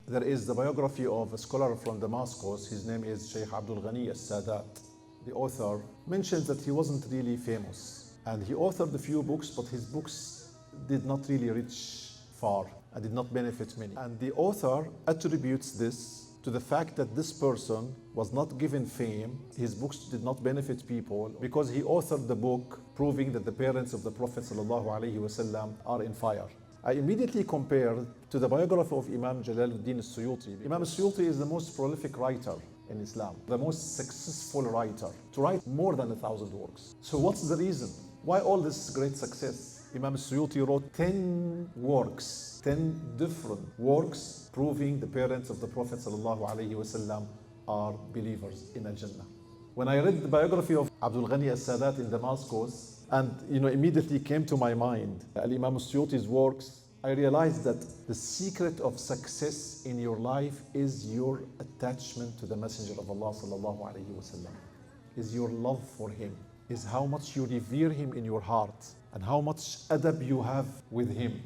there is the biography of a scholar from Damascus. His name is Sheikh Abdul Ghani al-Sadat. The author mentions that he wasn't really famous, and he authored a few books, but his books did not really reach far and did not benefit many. And the author attributes this to the fact that this person was not given fame, his books did not benefit people, because he authored the book proving that the parents of the Prophet ﷺ are in fire. I immediately compared to the biography of Imam Jalaluddin al-Suyuti. Imam al-Suyuti is the most prolific writer in Islam, the most successful writer, to write more than 1,000 works. So what's the reason? Why all this great success? Imam al-Suyuti wrote 10 works, 10 different works proving the parents of the Prophet ﷺ are believers in Al-Jannah. When I read the biography of Abdul Ghani al-Sadat in Damascus, and immediately came to my mind Al-Imam al-Suyuti's works, I realized that the secret of success in your life is your attachment to the Messenger of Allah sallallahu alaihi wasallam, is your love for him, is how much you revere him in your heart, and how much adab you have with him.